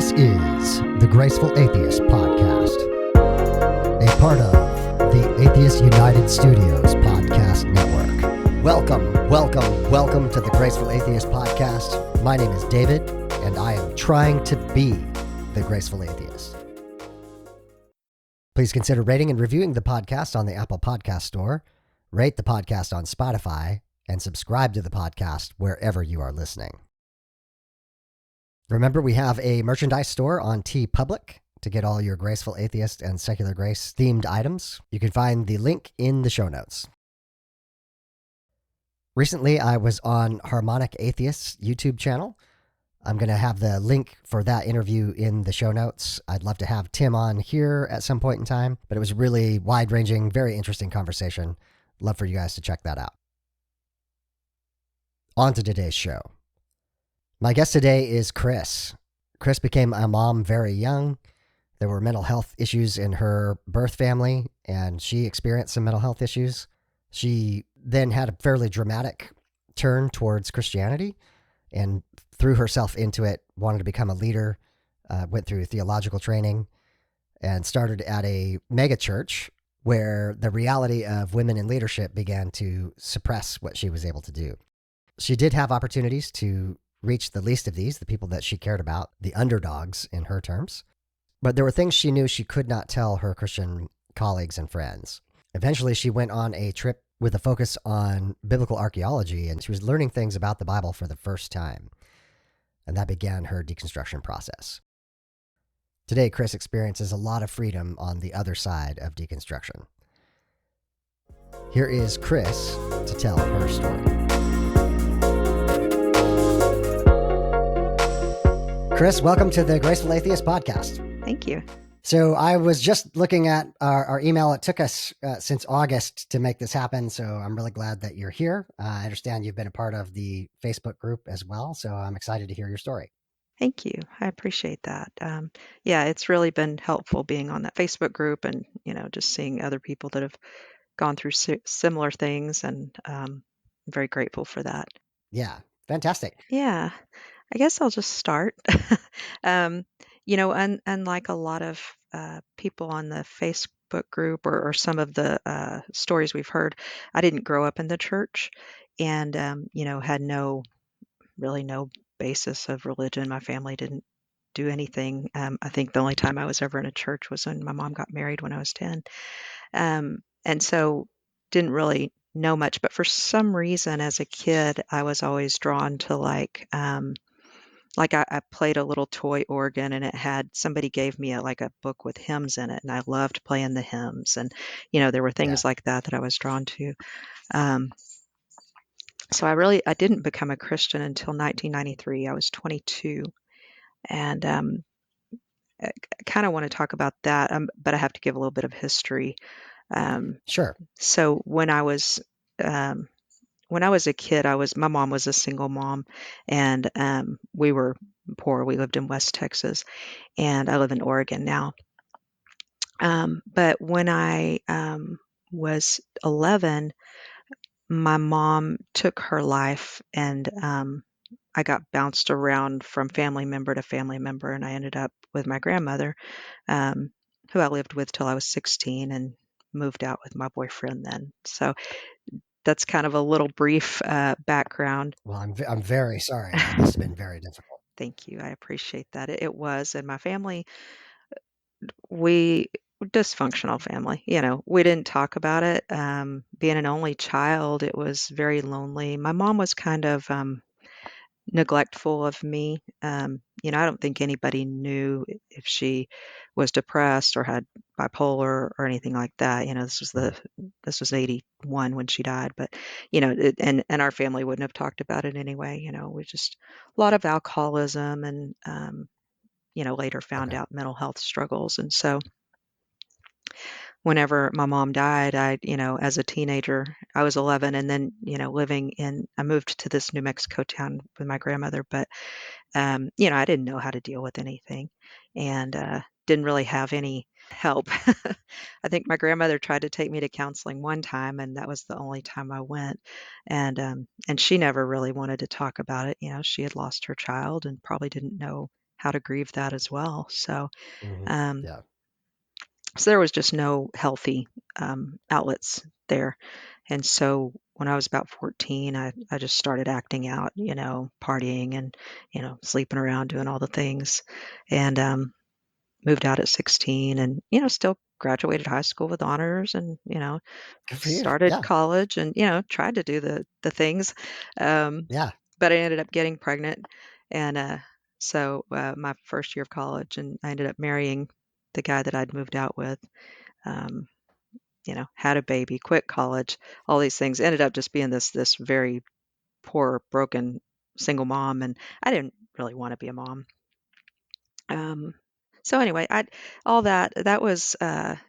This is the Graceful Atheist Podcast, a part of the Atheist United Studios podcast network. Welcome to the Graceful Atheist Podcast. My name is David, and I am trying to be the Graceful Atheist. Please consider rating and reviewing the podcast on the Apple Podcast Store, rate the podcast on Spotify, and subscribe to the podcast wherever you are listening. Remember, we have a merchandise store on TeePublic to get all your Graceful Atheist and Secular Grace themed items. You can find the link in the show notes. Recently, I was on Harmonic Atheist's YouTube channel. I'm going to have the link for that interview in the show notes. I'd love to have Tim on here at some point in time, but it was a really wide-ranging, very interesting conversation. Love for you guys to check that out. On to today's show. My guest today is Kris. Kris became a mom very young. There were mental health issues in her birth family, and she experienced some mental health issues. She then had a fairly dramatic turn towards Christianity and threw herself into it, wanted to become a leader, went through theological training, and started at a mega church where the reality of women in leadership began to suppress what she was able to do. She did have opportunities to reach the least of these, the people that she cared about, the underdogs in her terms. But there were things she knew she could not tell her Christian colleagues and friends. Eventually, she went on a trip with a focus on biblical archaeology, and she was learning things about the Bible for the first time. And that began her deconstruction process. Today, Kris experiences a lot of freedom on the other side of deconstruction. Here is Kris to tell her story. Kris, welcome to the Graceful Atheist Podcast. Thank you. So I was just looking at our email. It took us since August to make this happen, so I'm really glad that you're here. I understand you've been a part of the Facebook group as well, so I'm excited to hear your story. Thank you. I appreciate that. Yeah, it's really been helpful being on that Facebook group and, just seeing other people that have gone through similar things, and I'm very grateful for that. Yeah, fantastic. Yeah, I guess I'll just start. Unlike a lot of people on the Facebook group or some of the stories we've heard, I didn't grow up in the church and, had really no basis of religion. My family didn't do anything. I think the only time I was ever in a church was when my mom got married when I was 10. And so didn't really know much, but for some reason as a kid, I was always drawn to I played a little toy organ, and somebody gave me a book with hymns in it, and I loved playing the hymns. And, there were things like that I was drawn to. So I didn't become a Christian until 1993. I was 22. And I kind of want to talk about that, but I have to give a little bit of history. Sure. So when I was a kid, my mom was a single mom, and we were poor. We lived in West Texas, and I live in Oregon now. But when I was 11, my mom took her life, and I got bounced around from family member to family member, and I ended up with my grandmother, who I lived with till I was 16 and moved out with my boyfriend then. So that's kind of a little brief background. Well, I'm very sorry. That must have been very difficult. Thank you. I appreciate that. It was. And my family, we dysfunctional family. We didn't talk about it. Being an only child, it was very lonely. My mom was kind of neglectful of me. I don't think anybody knew if she was depressed or had bipolar or anything like that. This was 81 when she died, but and our family wouldn't have talked about it anyway. We just a lot of alcoholism and later found out mental health struggles. And so whenever my mom died, as a teenager, I was 11, and then, I moved to this New Mexico town with my grandmother, but, I didn't know how to deal with anything, and didn't really have any help. I think my grandmother tried to take me to counseling one time, and that was the only time I went. And she never really wanted to talk about it. She had lost her child and probably didn't know how to grieve that as well. Hmm. Um, Yeah. so there was just no healthy outlets there. And so when I was about 14, I just started acting out, partying and, sleeping around, doing all the things. And moved out at 16 and, still graduated high school with honors and, Good for you. started Yeah. college and, tried to do the things. Um, Yeah. but I ended up getting pregnant. And my first year of college, and I ended up marrying the guy that I'd moved out with. Um, had a baby, quit college, all these things. Ended up just being this very poor, broken single mom, and I didn't really want to be a mom. Um, so anyway, I all that was I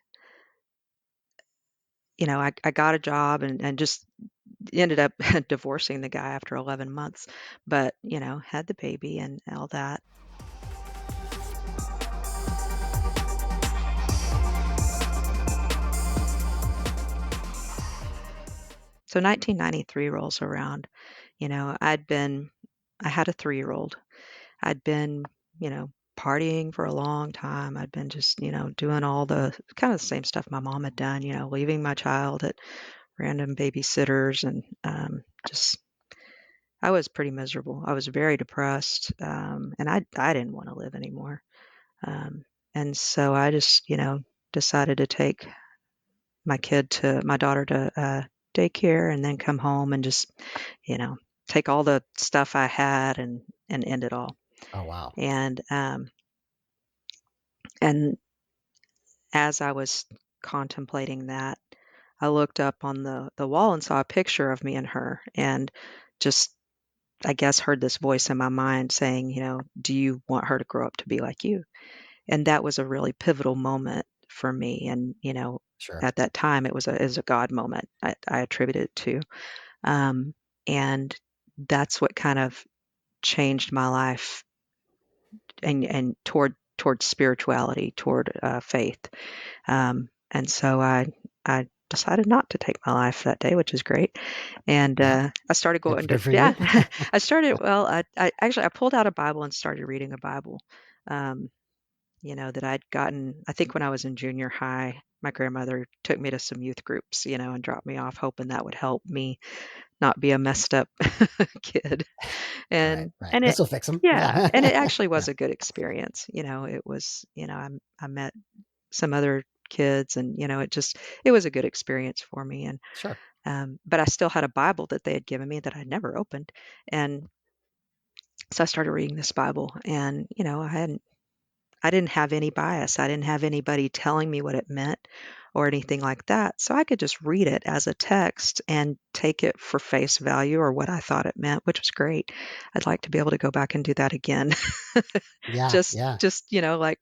got a job and just ended up divorcing the guy after 11 months, but had the baby and all that. So 1993 rolls around. I had a 3-year-old. I'd been, partying for a long time. I'd been just, doing all the kind of the same stuff my mom had done, leaving my child at random babysitters and just I was pretty miserable. I was very depressed, and I didn't want to live anymore. Um, and so I just, decided to take my daughter to daycare, and then come home and just, you know, take all the stuff I had and end it all. Oh, wow. And and as I was contemplating that, I looked up on the wall and saw a picture of me and her, and just I guess heard this voice in my mind saying, "Do you want her to grow up to be like you?" And that was a really pivotal moment for me. And Sure. at that time, it was a God moment. I attribute it to, um, and that's what kind of changed my life and toward spirituality, toward faith. And so I decided not to take my life that day, which is great. And Yeah. I started going to Good for yeah. you. I started well. I actually I pulled out a Bible and started reading a Bible. Um, that I'd gotten, I think when I was in junior high, my grandmother took me to some youth groups, and dropped me off, hoping that would help me not be a messed up kid. Right. And Right. and it This will fix them. yeah, Yeah. and it actually Yeah. was a good experience. It was, I met some other kids, and it was a good experience for me. And Sure. but I still had a Bible that they had given me that I'd never opened. And so I started reading this Bible, and I didn't have any bias. I didn't have anybody telling me what it meant or anything like that. So I could just read it as a text and take it for face value or what I thought it meant, which was great. I'd like to be able to go back and do that again. Yeah. Yeah. Just, like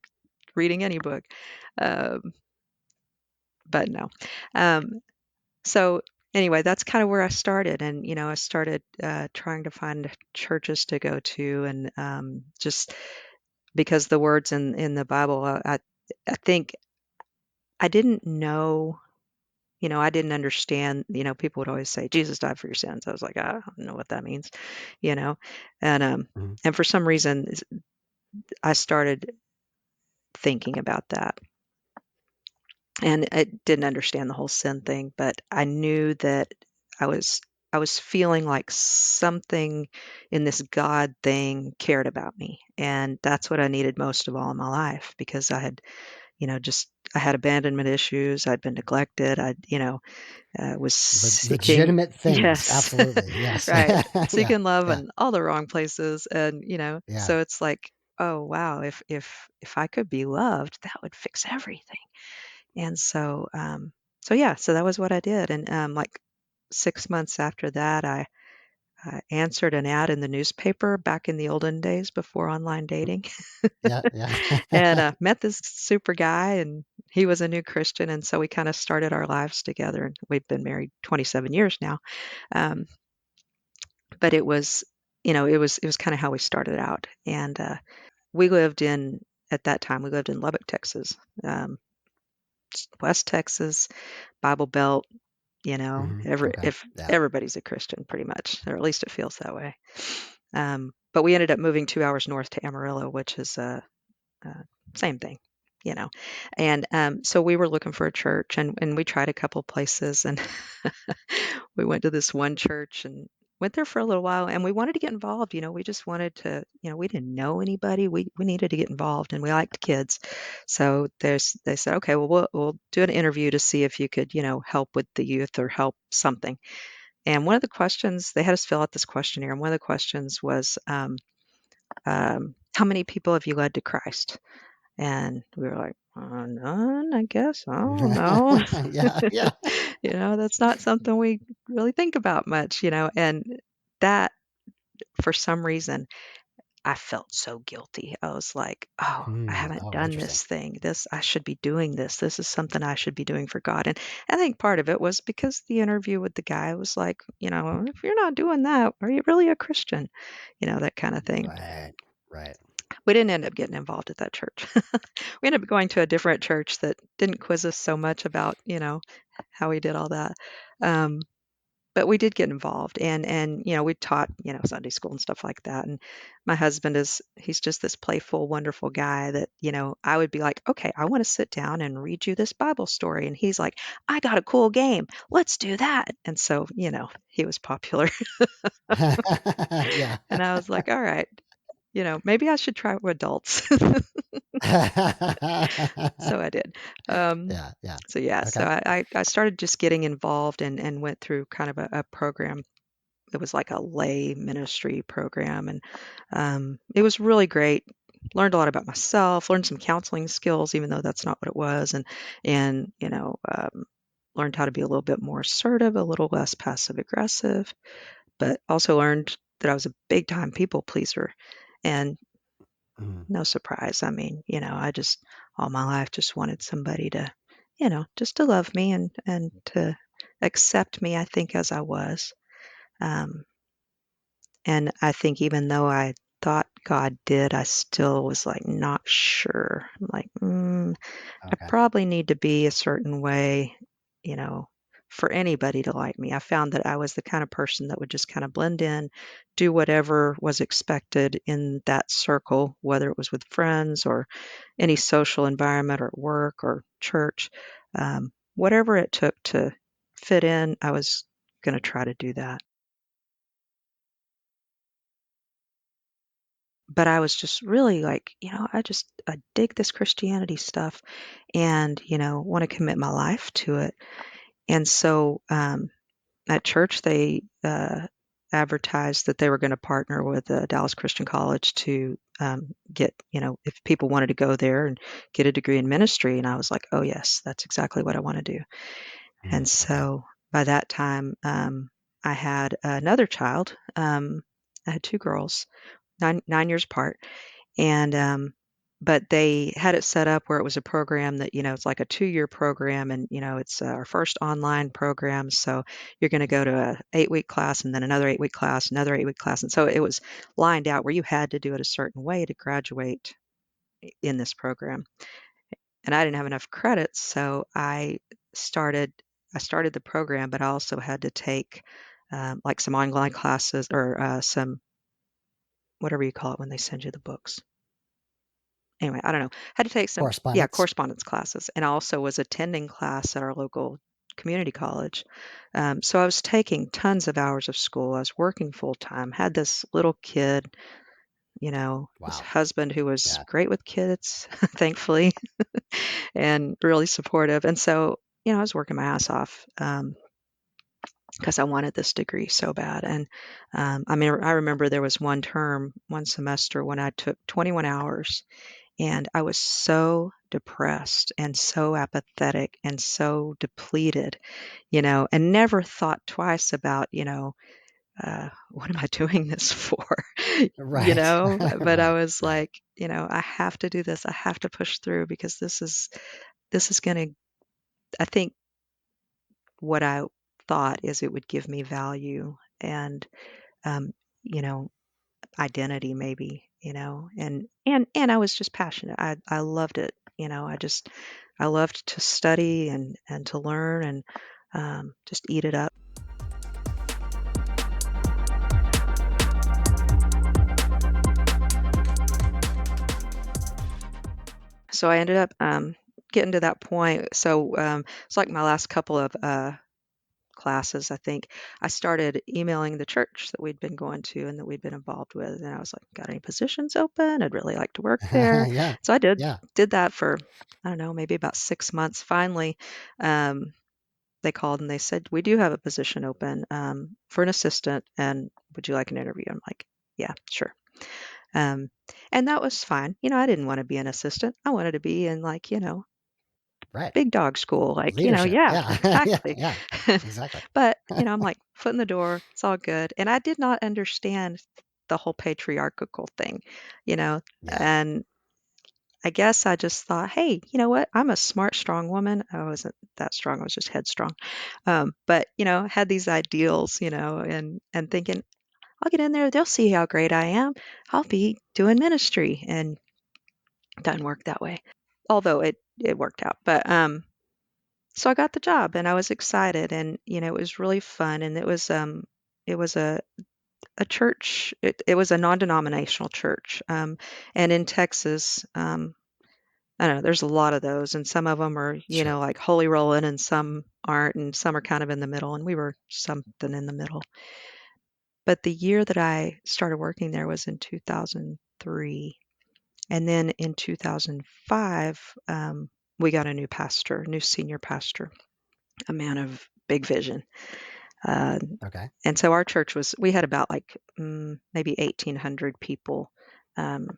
reading any book. Um, but no. Um, so anyway, that's kind of where I started. And, I started trying to find churches to go to, and just because the words in the Bible, I think I didn't know, I didn't understand, people would always say, Jesus died for your sins. I was like, I don't know what that means, you know, and, um, Mhm. and for some reason I started thinking about that, and I didn't understand the whole sin thing, but I knew that I was, I was feeling like something in this God thing cared about me. And that's what I needed most of all in my life, because I had, just I had abandonment issues. I'd been neglected. Was seeking, Legitimate things. yes, Absolutely. Yes. right, Yeah. seeking love Yeah. in all the wrong places. And Yeah. so it's like, oh wow, if I could be loved, that would fix everything. And so yeah, so that was what I did. And like 6 months after that, I answered an ad in the newspaper back in the olden days before online dating. Yeah. Yeah. And met this super guy, and he was a new Christian, and so we kind of started our lives together, and we've been married 27 years now. Um, but it was, it was kind of how we started out. And we lived in at that time we lived in Lubbock, Texas, West Texas, Bible Belt. Hmm. Every Okay. if Yeah. everybody's a Christian pretty much, or at least it feels that way. but we ended up moving 2 hours north to Amarillo, which is same thing, you know. And so we were looking for a church, and we tried a couple places, and we went to this one church and went there for a little while, and we wanted to get involved. We just wanted to, we didn't know anybody. We needed to get involved, and we liked kids. So they said, okay, well, we'll do an interview to see if you could, help with the youth or help something. And one of the questions, they had us fill out this questionnaire, and one of the questions was, how many people have you led to Christ? And we were like, none, I guess. I don't know. Yeah, yeah. That's not something we really think about much, and that, for some reason, I felt so guilty. I was like, oh, I haven't Oh, done interesting. this thing. I should be doing this. This is something I should be doing for God. And I think part of it was because the interview with the guy was like, if you're not doing that, are you really a Christian? That kind of thing. Right, right. We didn't end up getting involved at that church. We ended up going to a different church that didn't quiz us so much about, how we did all that. Um, but we did get involved, and we taught, Sunday school and stuff like that. And my husband he's just this playful, wonderful guy that, I would be like, okay, I want to sit down and read you this Bible story. And he's like, I got a cool game. Let's do that. And so, he was popular. Yeah. And I was like, all right, maybe I should try it with adults. So I did. Um, Yeah, yeah. so yeah, so Okay. I started just getting involved and went through kind of a program. It was like a lay ministry program, and it was really great. Learned a lot about myself, learned some counseling skills, even though that's not what it was, and learned how to be a little bit more assertive, a little less passive aggressive, but also learned that I was a big time people pleaser. And Mhm. no surprise. I mean, I just all my life just wanted somebody to, just to love me and to accept me, I think, as I was. Um, and I think even though I thought God did, I still was like not sure. I'm like, I Okay. probably need to be a certain way, you know, for anybody to like me. I found that I was the kind of person that would just kind of blend in, do whatever was expected in that circle, whether it was with friends or any social environment or at work or church. Whatever it took to fit in, I was going to try to do that. But I was just really like, I dig this Christianity stuff and, want to commit my life to it. And so at church, they advertised that they were going to partner with Dallas Christian College to get, if people wanted to go there and get a degree in ministry. And I was like, oh, yes, that's exactly what I want to do. And Okay. so by that time, I had another child. I had two girls, 9 years apart. And but they had it set up where it was a program that, it's like a 2-year program, and it's our first online program. So you're going to go to a 8-week class and then another 8-week class, another 8-week class. And so it was lined out where you had to do it a certain way to graduate in this program. And I didn't have enough credits, so started I started the program, but I also had to take like some online classes or some, whatever you call it when they send you the books. Anyway, I don't know. Had to take some, yeah, Correspondence. correspondence classes, and I also was attending class at our local community college. So I was taking tons of hours of school. I was working full time. Had this little kid, this Wow. husband who was Yeah. great with kids, thankfully, and really supportive. And so, I was working my ass off because I wanted this degree so bad. And I mean, I remember there was one semester when I took 21 hours. And I was so depressed and so apathetic and so depleted, and never thought twice about, what am I doing this for? Right. But I Right. was Right. like, I have to do this. I have to push through because this is going to, I think what I thought is it would give me value and, um, you know, identity maybe, and I was just passionate. I loved it. I loved to study and to learn and just eat it up. So I ended up getting to that point. So it's like my last couple of classes, I think. I started emailing the church that we'd been going to and that we'd been involved with, and I was like, "Got any positions open? I'd really like to work there." Yeah. So I Yeah. did that for, I don't know, maybe about 6 months. Finally, um, they called and they said, "We do have a position open for an assistant, and would you like an interview?" I'm like, "Yeah, sure." Um, and that was fine. I didn't want to be an assistant. I wanted to be in, like, Right. big dog school, like, Leadership. yeah, Yeah. Yeah. exactly. Yeah. Exactly. But, I'm like, foot in the door, it's all good. And I did not understand the whole patriarchal thing, you know, Yeah. and I guess I just thought, hey, you know what? I'm a smart, strong woman. I wasn't that strong. I was just headstrong. But, had these ideals, and thinking, I'll get in there. They'll see how great I am. I'll be doing ministry. And it doesn't work that way. Although it worked out. But, so I got the job and I was excited and it was really fun and it was a church. It was a non-denominational church. And in Texas, I don't know, there's a lot of those and some of them are, Sure. like holy rolling and some aren't and some are kind of in the middle and we were something in the middle. But the year that I started working there was in 2003. And then in 2005, we got a new pastor, new senior pastor, a man of big vision. Uh, Okay. and so our church we had about like maybe 1,800 people, um,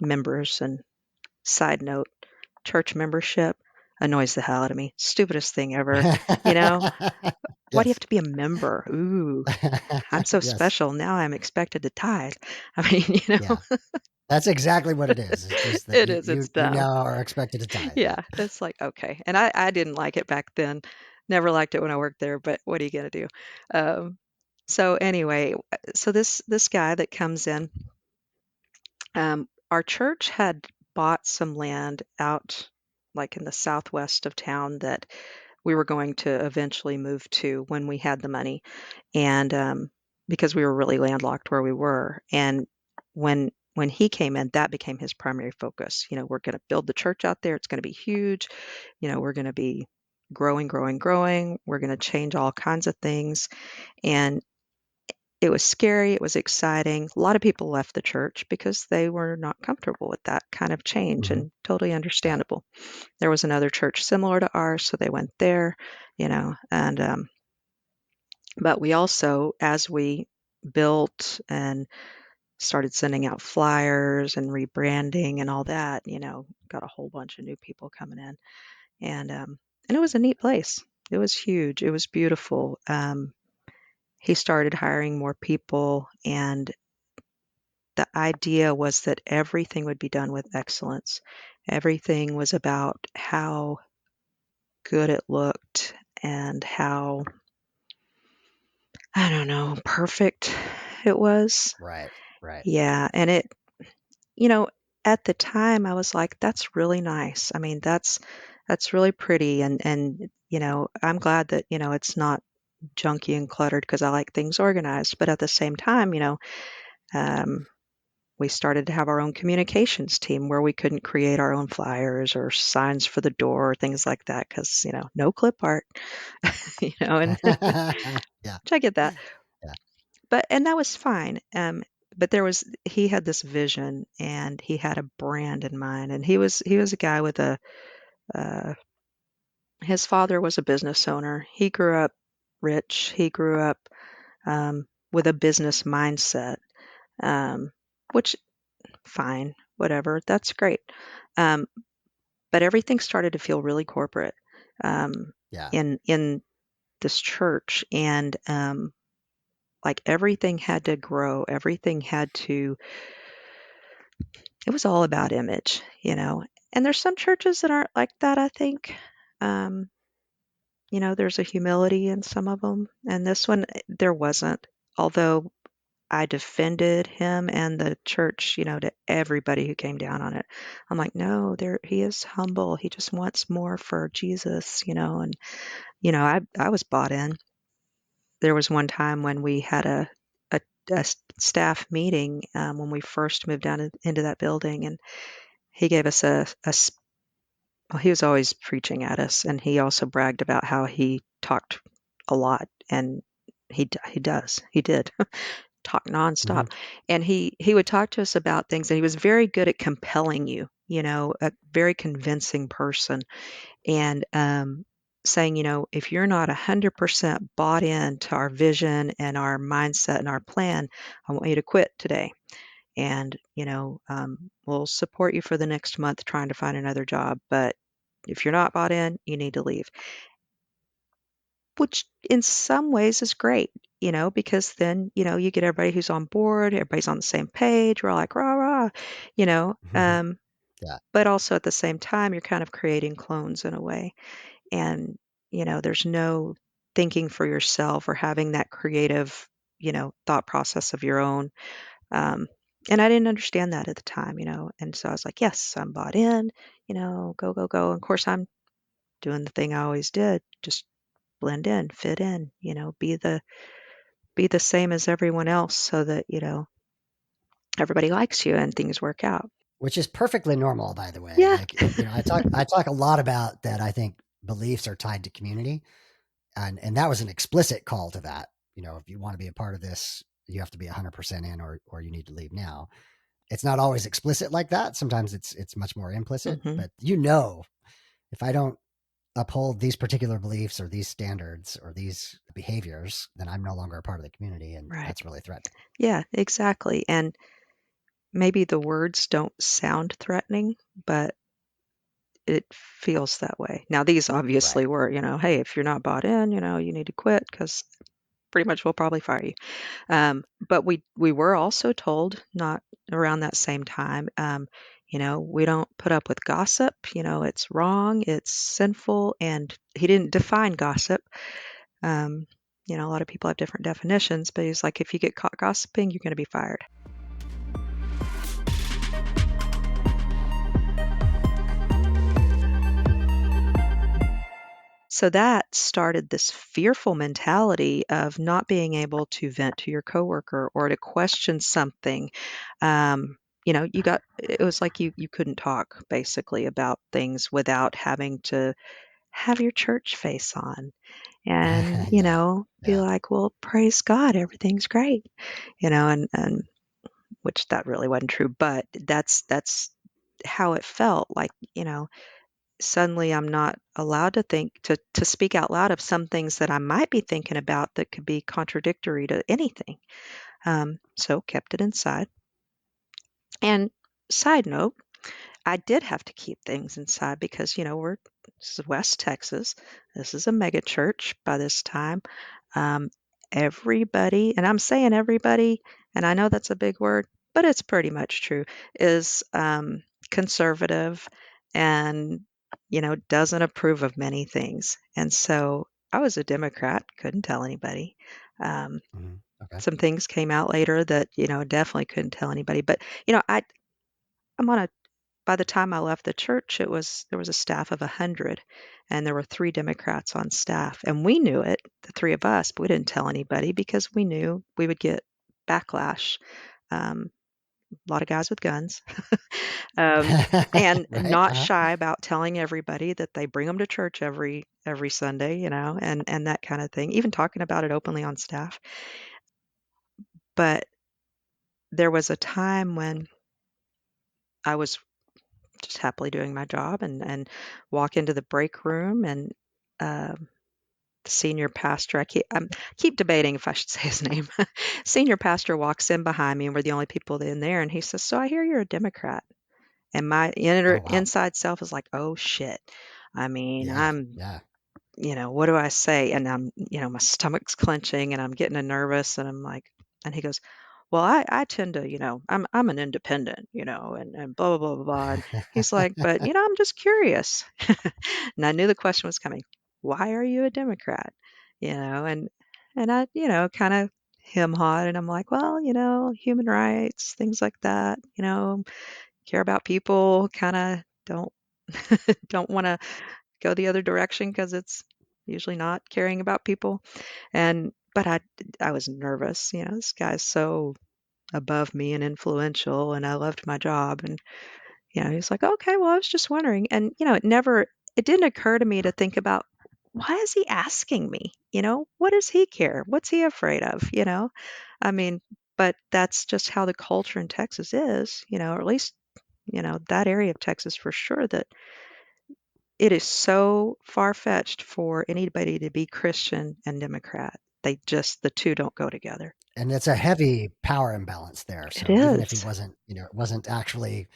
members. And side note, church membership annoys the hell out of me. Stupidest thing ever. You know, why do you have Yes. to be a member? Ooh, I'm so Yes. special. Now I'm expected to tithe. I mean, Yeah. That's exactly what it is. It's just that it you is. It's you you dumb. now are expected to tithe. Yeah. Yeah, it's like, okay. And I didn't like it back then. Never liked it when I worked there, but what are you gonna do? Um, so anyway, so this guy that comes in, our church had bought some land out like in the southwest of town that we were going to eventually move to when we had the money. And because we were really landlocked where we were. And when he came in, that became his primary focus. We're going to build the church out there. It's going to be huge. We're going to be growing, growing, growing. We're going to change all kinds of things. And it was scary. It was exciting. A lot of people left the church because they were not comfortable with that kind of change Hmm. and totally Yeah. understandable. There was another church similar to ours, so they went there, and but we also, as we built and started sending out flyers and rebranding and all that, got a whole bunch of new people coming in, and it was a neat place. It was huge. It was beautiful. He started hiring more people, and the idea was that everything would be done with excellence. Everything was about how good it looked and how, I don't know, perfect it was. Right. Right. Yeah, and you know, at the time I was like, that's really nice. I mean, that's really pretty and I'm glad that, it's not junky and cluttered because I like things organized. But at the same time, um, we started to have our own communications team where we couldn't create our own flyers or signs for the door or things like that because, no clip art, and Yeah. which I get that. Yeah. And that was fine. But he had this vision and he had a brand in mind, and he was a guy with uh, his father was a business owner. He grew up rich. He grew up with a business mindset, um, which fine, whatever, that's great. Um, but everything started to feel really corporate um, Yeah. in this church, and like everything had to grow. Everything had to. It was all about image. And there's some churches that aren't like that, I think. Um, there's a humility in some of them, and this one there wasn't. Although I defended him and the church, to everybody who came down on it. I'm like, no, he is humble. He just wants more for Jesus. And I was bought in. There was one time when we had a, a staff meeting when we first moved down into that building, and he gave us well, he was always preaching at us, and he also bragged about how he talked a lot, and he does. He did talk Hmm. nonstop, and he would talk to us about things, and he was very good at compelling you, a very convincing person, and saying, if you're not 100% bought into our vision and our mindset and our plan, I want you to quit today. And, we'll support you for the next month trying to find another job. But if you're not bought in, you need to leave, which in some ways is great, because then, you get everybody who's on board, everybody's on the same page. We're all like, rah, rah, you know. Yeah. But also at the same time, you're kind of creating clones in a way. And, there's no thinking for yourself or having that creative, thought process of your own. Um, and I didn't understand that at the time, and so I was like, yes, I'm bought in, go, go, go. And of course, I'm doing the thing I always did, just blend in, fit in, be the same as everyone else so that, everybody likes you and things work out. Which is perfectly normal, by the way. Yeah. Like, I talk a lot about that. I think beliefs are tied to community, and that was an explicit call to that. If you want to be a part of this, you have to be 100% in, or you need to leave now. It's not always explicit like that. Sometimes it's much more implicit. Hmm. But if I don't uphold these particular beliefs or these standards or these behaviors, then I'm no longer a part of the community, and Right. that's really threatening. Yeah, exactly. And maybe the words don't sound threatening, but it feels that way. Now, these Right. obviously were, hey, if you're not bought in, you need to quit because pretty much we'll probably fire you. But we were also told not around that same time, we don't put up with gossip. It's wrong, it's sinful, and he didn't define gossip. Um, a lot of people have different definitions, but he's like, if you get caught gossiping, you're going to be fired. So that started this fearful mentality of not being able to vent to your coworker or to question something. It was like you couldn't talk basically about things without having to have your church face on and, Yeah. be Yeah. like, well, praise God, everything's great, and which that really wasn't true, but that's how it felt like, suddenly I'm not allowed to to speak out loud of some things that I might be thinking about that could be contradictory to anything. So kept it inside. And side note, I did have to keep things inside because, this is West Texas. This is a mega church by this time. Um, Everybody, and I'm saying everybody, and I know that's a big word, but it's pretty much true, is conservative and, doesn't approve of many things. And so I was a Democrat, couldn't tell anybody. Um, Mhm. Okay. some things came out later that, definitely couldn't tell anybody. But, I'm on a by the time I left the church, there was a staff of 100, and there were 3 Democrats on staff, and we knew it, the 3 of us, but we didn't tell anybody because we knew we would get backlash. A lot of guys with guns, um, and Right. not Uh-huh. shy about telling everybody that they bring them to church every Sunday, and that kind of thing, even talking about it openly on staff. But there was a time when I was just happily doing my job and walk into the break room and um, the senior pastor, keep debating if I should say his name. Senior pastor walks in behind me and we're the only people in there and he says, so I hear you're a Democrat. And my Oh, wow. inside self is like, oh shit. I mean, Yeah. Yeah. what do I say? And I'm, my stomach's clenching and I'm getting nervous and I'm like, and he goes, well, I tend to, I'm an independent, and blah, blah, blah, blah, blah. And he's like, but, I'm just curious. And I knew the question was coming. Why are you a Democrat? And I, kind of hem hawed and I'm like, well, human rights, things like that, care about people, kind of don't, don't want to go the other direction because it's usually not caring about people. But I was nervous. This guy's so above me and influential, and I loved my job, and He's like, "Okay, well, I was just wondering." And, it didn't occur to me to think about, why is he asking me? What does he care? What's he afraid of? I mean, but that's just how the culture in Texas is, or at least, that area of Texas for sure, that it is so far-fetched for anybody to be Christian and Democrat. The two don't go together. And it's a heavy power imbalance there. It So even if he is. wasn't, it wasn't actually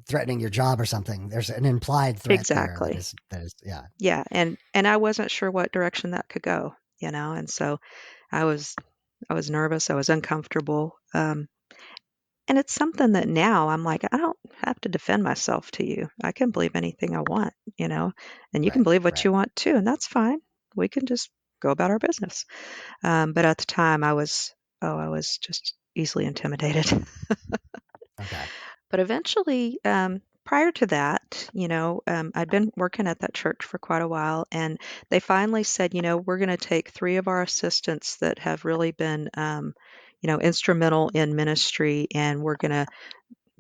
threatening your job or something, there's an implied threat there Exactly. that is, yeah. Yeah, and I wasn't sure what direction that could go, and so I was I was nervous, I was uncomfortable, and it's something that now I'm like, I don't have to defend myself to you. I can believe anything I want, and you can Right, believe what right. you want too, and that's fine. We can just go about our business. But at the time, I was just easily intimidated. Okay. But eventually, prior to that, I'd been working at that church for quite a while, and they finally said, we're going to take three of our assistants that have really been, instrumental in ministry, and we're going to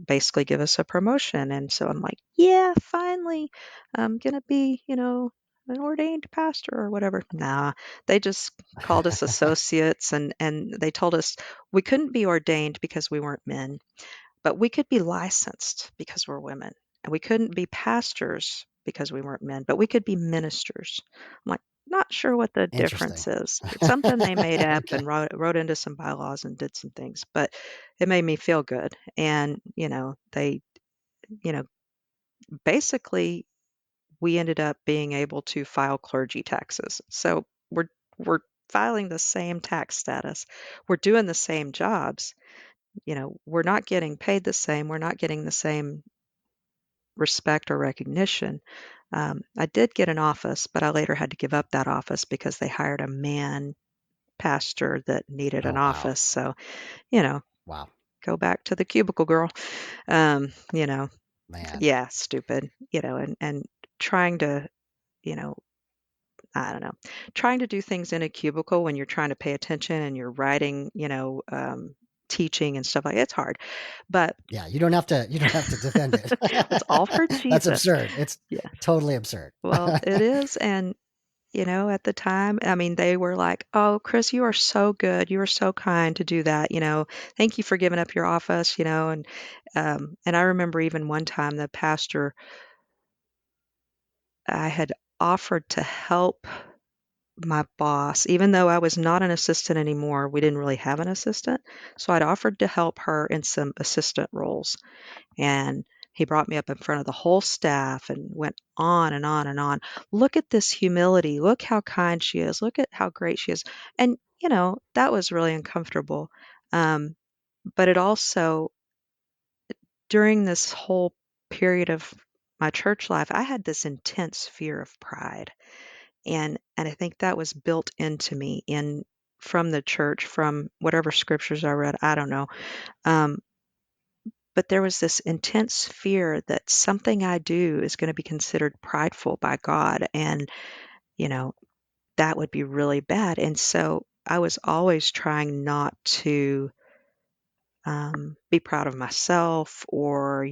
basically give us a promotion. And so I'm like, yeah, finally, I'm going to be, an ordained pastor or whatever. Nah, they just called us associates, and they told us we couldn't be ordained because we weren't men, but we could be licensed because we're women. And we couldn't be pastors because we weren't men, but we could be ministers. I'm like, not sure what the Interesting. difference is. It's something they made up Okay. and wrote into some bylaws and did some things, but it made me feel good. And, they, you know, basically we ended up being able to file clergy taxes. So we're filing the same tax status. We're doing the same jobs. We're not getting paid the same. We're not getting the same respect or recognition. I did get an office, but I later had to give up that office because they hired a man pastor that needed an Oh, wow. office. So, you know, Wow. go back to the cubicle girl. Um, you know, Man. yeah, stupid, and trying to, you know, I don't know, trying to do things in a cubicle when you're trying to pay attention and you're writing, teaching and stuff it's hard. But Yeah, you don't have to defend it. it's all for That's Jesus. absurd. It's Yeah. totally absurd. Well, it is, and, at the time, I mean, they were like, "Oh, Kris, you are so good. You are so kind to do that, Thank you for giving up your office," and I remember even one time the pastor, I had offered to help my boss, even though I was not an assistant anymore. We didn't really have an assistant, so I'd offered to help her in some assistant roles. And he brought me up in front of the whole staff and went on and on and on. Look at this humility. Look how kind she is. Look at how great she is. And, that was really uncomfortable. Um, but it also, during this whole period of my church life, I had this intense fear of pride. And I think that was built into me from the church, from whatever scriptures I read. I don't know. Um, But there was this intense fear that something I do is gonna be considered prideful by God, and, you know, that would be really bad, and so I was always trying not to, be proud of myself or,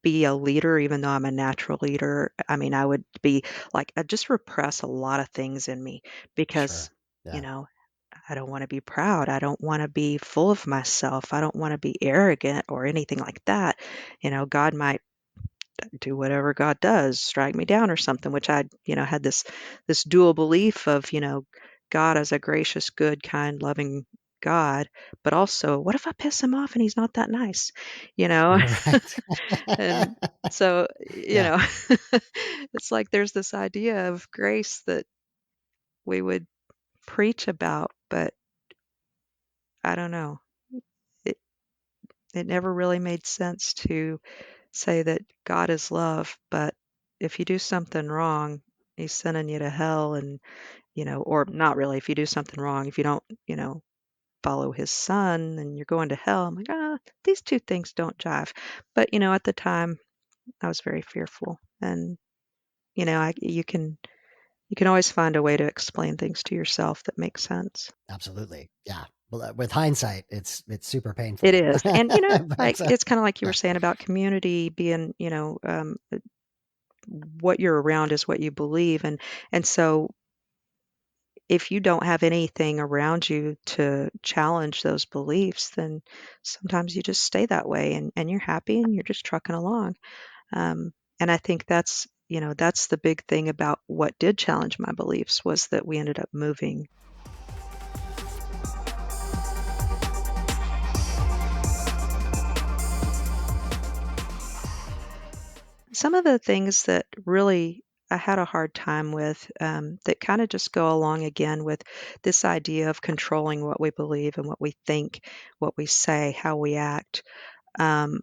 be a leader even though I'm a natural leader. I mean, I would be like, I just repress a lot of things in me because, Sure. you Yeah. know, I don't wanna be proud, I don't wanna be full of myself, I don't wanna be arrogant or anything like that. God might do whatever God does, strike me down or something, which I, had this dual belief of, God as a gracious, good, kind, loving God, but also, what if I piss him off and he's not that nice? You know? Right. And so, Yeah, it's like there's this idea of grace that we would preach about, but I don't know. It it never really made sense to say that God is love, but if you do something wrong, he's sending you to hell and, or not really, if you do something wrong, if you don't, follow his son, then you're going to hell. I'm like, these two things don't jive. But, at the time I was very fearful. And, you can always find a way to explain things to yourself that makes sense. absolutely. Yeah. Well, with hindsight, it's super It painful. is. And, like, But it's kind of like you were yeah. saying about community being, what you're around is what you believe. And so if you don't have anything around you to challenge those beliefs, then sometimes you just stay that way and you're happy and you're just trucking along. And I think that's the big thing about what did challenge my beliefs was that we ended up moving. Some of the things that really I had a hard time with, that kind of just go along again with this idea of controlling what we believe and what we think, what we say, how we act. Um,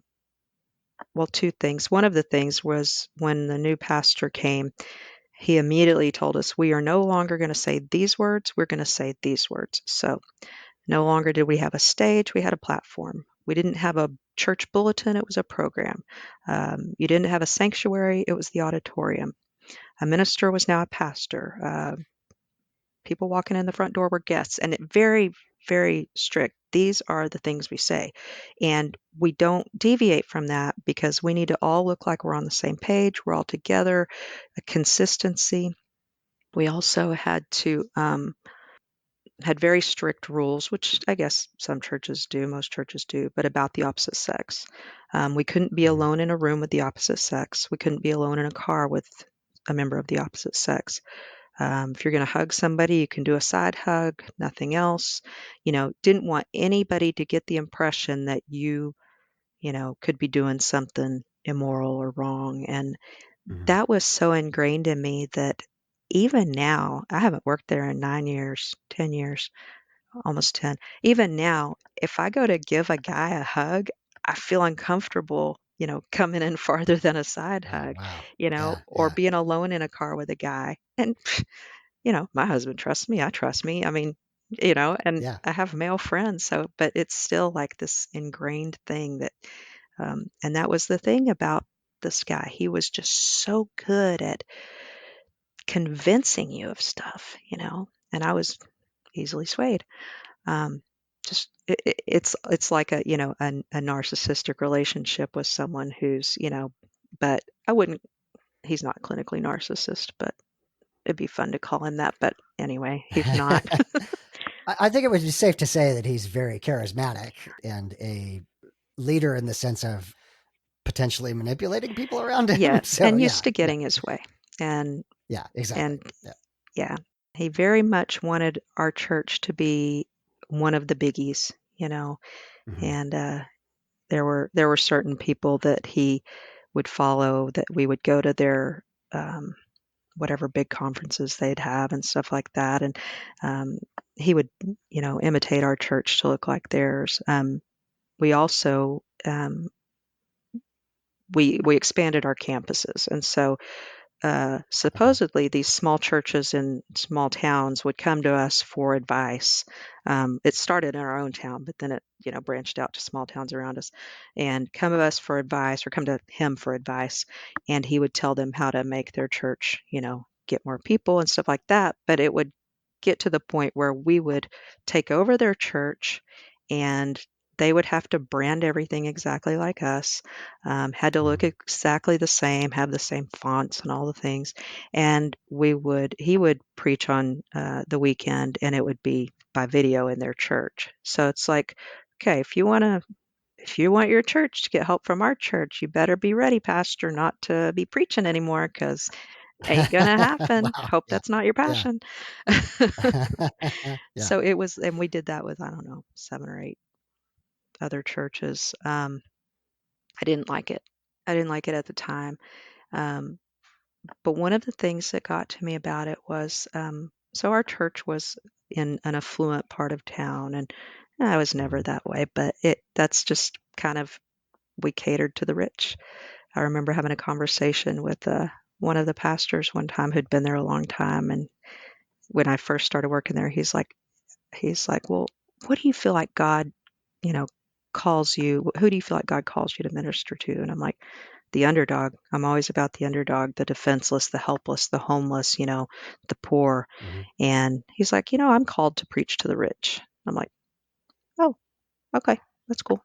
well, two things. One of the things was when the new pastor came, he immediately told us, we are no longer going to say these words, we're going to say these words. So no longer did we have a stage, we had a platform. We didn't have a church bulletin, it was a program. You didn't have a sanctuary, it was the auditorium. A minister was now a pastor. People walking in the front door were guests, and it very, very strict. These are the things we say. And we don't deviate from that because we need to all look like we're on the same page, we're all together, a consistency. We also had very strict rules, which I guess some churches do, most churches do, but about the opposite sex. We couldn't be Mhm. alone in a room with the opposite sex. We couldn't be alone in a car with a member of the opposite sex. If you're going to hug somebody, you can do a side hug, nothing else. Didn't want anybody to get the impression that you could be doing something immoral or wrong. And Mhm. that was so ingrained in me that even now, I haven't worked there in 9 years, 10 years, almost 10. Even now, if I go to give a guy a hug, I feel uncomfortable, coming in farther than a side Oh, hug, wow. Yeah, or yeah, being alone in a car with a guy. And, my husband trusts me. I trust me. I mean, and yeah. I have male friends. So, but it's still like this ingrained thing and that was the thing about this guy. He was just so good at convincing you of stuff, and I was easily swayed. Um, just it's like a narcissistic relationship with someone but I wouldn't. He's not clinically narcissist, but it'd be fun to call him that. But anyway, he's not. I think it would be safe to say that he's very charismatic and a leader in the sense of potentially manipulating people around him. Yes, So and yeah, used to yeah, getting his way, and yeah, exactly. and Yeah. yeah, he very much wanted our church to be one of the biggies. Hmm. And there were certain people that he would follow, that we would go to their whatever big conferences they'd have and stuff like that, and um, he would imitate our church to look like theirs. We also we expanded our campuses, and so Okay. supposedly these small churches in small towns would come to us for advice. It started in our own town, but then it branched out to small towns around us, and come to us for advice, or come to him for advice, and he would tell them how to make their church get more people and stuff like that. But it would get to the point where we would take over their church, and they would have to brand everything exactly like us, had to look Hmm. exactly the same, have the same fonts and all the things. And he would preach on the weekend, and it would be by video in their church. So it's like, okay, if you want your church to get help from our church, you better be ready, Pastor, not to be preaching anymore, because ain't gonna happen. Wow. Hope Yeah. that's not your Yeah. passion. Yeah. So it was, and we did that with, I don't know, 7 or 8 other churches. I didn't like it. I didn't like it at the time. Um, but one of the things that got to me about it was, so our church was in an affluent part of town, and I was never Hmm. that way, but that's just kind of, we catered to the rich. I remember having a conversation with one of the pastors one time who'd been there a long time, and when I first started working there, he's like, well, what do you feel like God, you know, calls you? Who do you feel like God calls you to minister to? And I'm like, the underdog. I'm always about the underdog, the defenseless, the helpless, the homeless, the poor. Hmm. And he's like, I'm called to preach to the rich. I'm like, "Oh, okay, that's cool."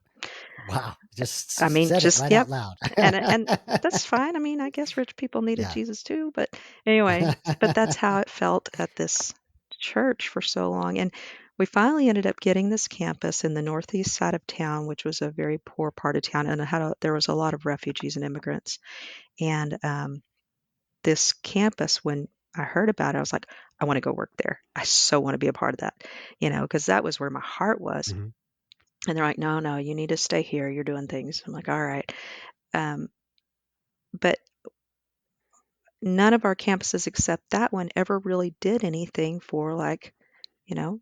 Wow. Just I mean, said it just right yep, out loud. and that's fine. I mean, I guess rich people needed Yeah. Jesus too, but anyway, but that's how it felt at this church for so long, and we finally ended up getting this campus in the northeast side of town, which was a very poor part of town, and it had there was a lot of refugees and immigrants, and, this campus, when I heard about it, I was like, "I wanna go work there. I so wanna be a part of that," because that was where my heart was, Mhm. and they're like, "No, no, you need to stay here. You're doing things." I'm like, "Alright." Um, but none of our campuses except that one ever really did anything for, like, you know,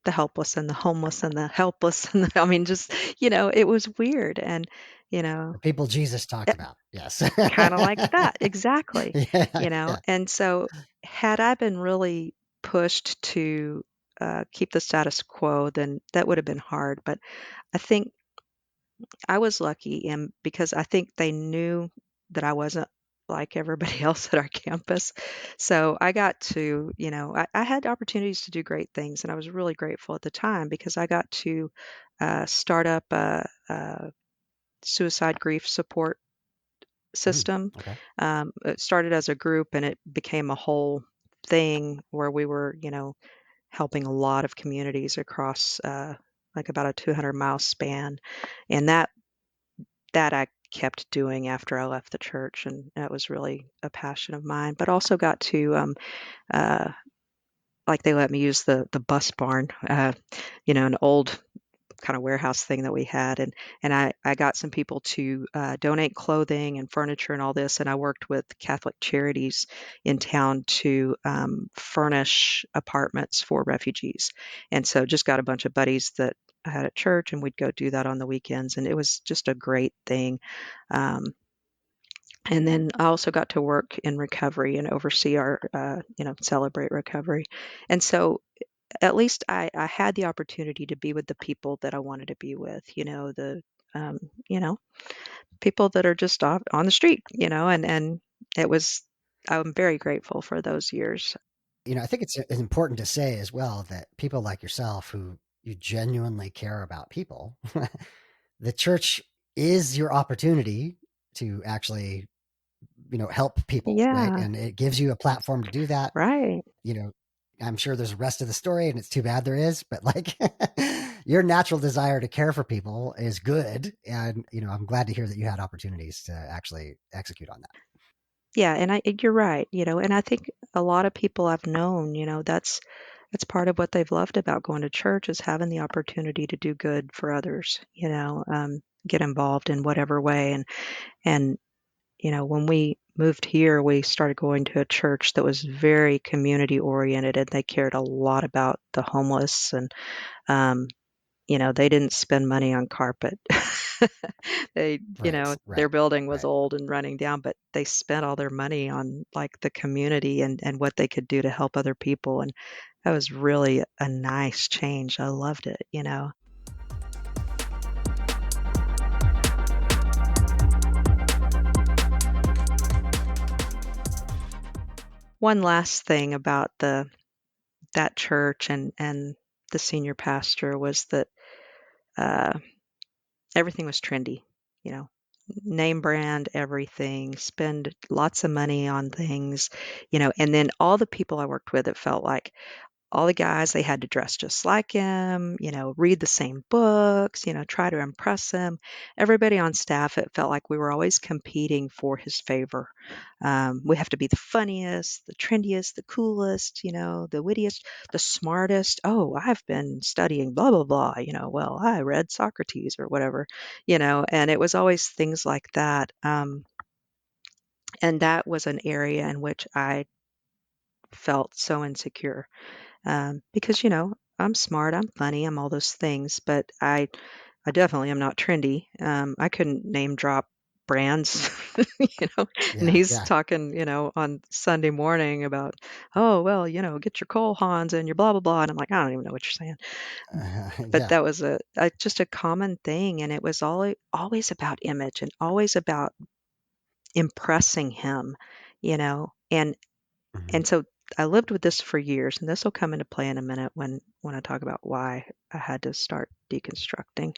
the helpless and the homeless and the helpless and I mean, just, it was weird and, you know, The people Jesus talked about. Yes. kinda like that, exactly, Yeah, yeah. and so had I been really pushed to, keep the status quo, then that would have been hard, but I think I was lucky and because I think they knew that I wasn't like everybody else at our campus. So I got to, I had opportunities to do great things, and I was really grateful at the time because I got to start up a suicide grief support Mm, system. okay. It started as a group and it became a whole thing where we were, helping a lot of communities across like about a 200-mile span. And that I kept doing after I left the church, and that was really a passion of mine. But also got to, uh, like they let me use the bus barn, an old kind of warehouse thing that we had, and I got some people to donate clothing and furniture and all this, and I worked with Catholic Charities in town to furnish apartments for refugees, and so just got a bunch of buddies that I had at church, and we'd go do that on the weekends, and it was just a great thing. Um, and then I also got to work in recovery and oversee our, celebrate recovery. And so at least I had the opportunity to be with the people that I wanted to be with, um, you know, people that are just off on the street, and it was, I'm very grateful for those years. I think it's important to say as well that people like yourself who you genuinely care about people, the church is your opportunity to actually, help people, right? Yeah, And it gives you a platform to do that. right. You know, I'm sure there's a rest of the story and it's too bad there is, but like your natural desire to care for people is good. And, I'm glad to hear that you had opportunities to actually execute on that. Yeah, and you're right, and I think a lot of people I've known, that's part of what they've loved about going to church is having the opportunity to do good for others, get involved in whatever way. And when we moved here, we started going to a church that was very community oriented and they cared a lot about the homeless and um, they didn't spend money on carpet. They, Right, their right, building was right. old and running down, but they spent all their money on like the community and what they could do to help other people. And that was really a nice change. I loved it. One last thing about that church and the senior pastor was that uh, everything was trendy, you know, name brand everything, spend lots of money on things, and then all the people I worked with, it felt like all the guys, they had to dress just like him, read the same books, try to impress him. Everybody on staff, it felt like we were always competing for his favor. We have to be the funniest, the trendiest, the coolest, the wittiest, the smartest. Oh, I've been studying blah, blah, blah, well, I read Socrates or whatever, and it was always things like that. And that was an area in which I felt so insecure because I'm smart, I'm funny, I'm all those things, but I definitely am not trendy. I couldn't name drop brands, and Yeah, he's yeah. talking, on Sunday morning about, oh well, get your Cole Haans and your blah blah blah, and I'm like, I don't even know what you're saying. But Yeah. that was a just a common thing, and it was always about image and always about impressing him, and Mhm. and so I lived with this for years, and this will come into play in a minute when I talk about why I had to start deconstructing.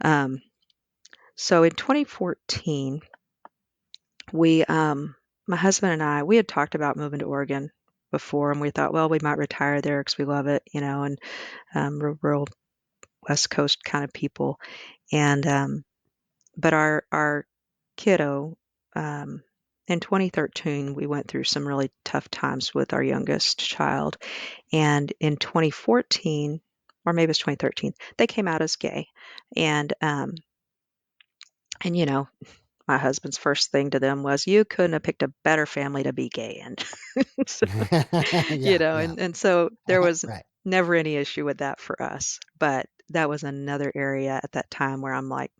Um, so in 2014, we, my husband and I, we had talked about moving to Oregon before, and we thought, well, we might retire there because we love it, and we're rural West Coast kind of people. And but our kiddo, um, in 2013, we went through some really tough times with our youngest child. And in 2014, or maybe it's 2013, they came out as gay. And and my husband's first thing to them was, "You couldn't have picked a better family to be gay in." So, Yeah, yeah. and so there was Right. never any issue with that for us. But that was another area at that time where I'm like,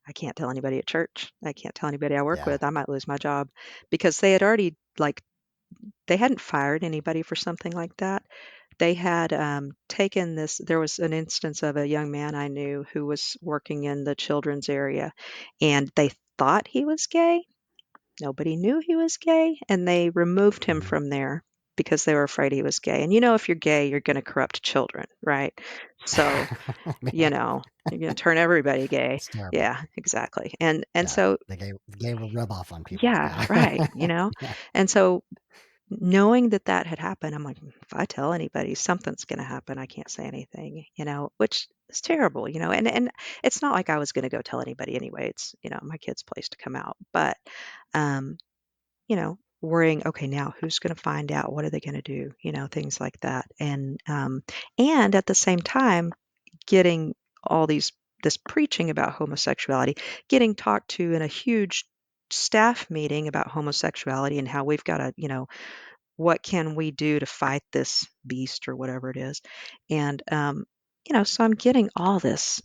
I can't tell anybody at church. I can't tell anybody I work Yeah. with. I might lose my job because they had already they hadn't fired anybody for something like that. They had taken this. There was an instance of a young man I knew who was working in the children's area, and they thought he was gay. Nobody knew he was gay, and they removed him Mhm. from there because they were afraid he was gay. And if you're gay, you're going to corrupt children, right? So, Man, you're going to turn everybody gay. it's terrible. Yeah, exactly. And Yeah. so, The gay will rub off on people. yeah, Yeah. right. Yeah. And so knowing that that had happened, I'm like, if I tell anybody, something's going to happen. I can't say anything, which is terrible, and it's not like I was going to go tell anybody anyway. It's, my kid's place to come out, but, um, worrying, okay, now who's going to find out? What are they going to do? Things like that. And at the same time, getting all this preaching about homosexuality, getting talked to in a huge staff meeting about homosexuality and how we've got to, what can we do to fight this beast or whatever it is? And, so I'm getting all this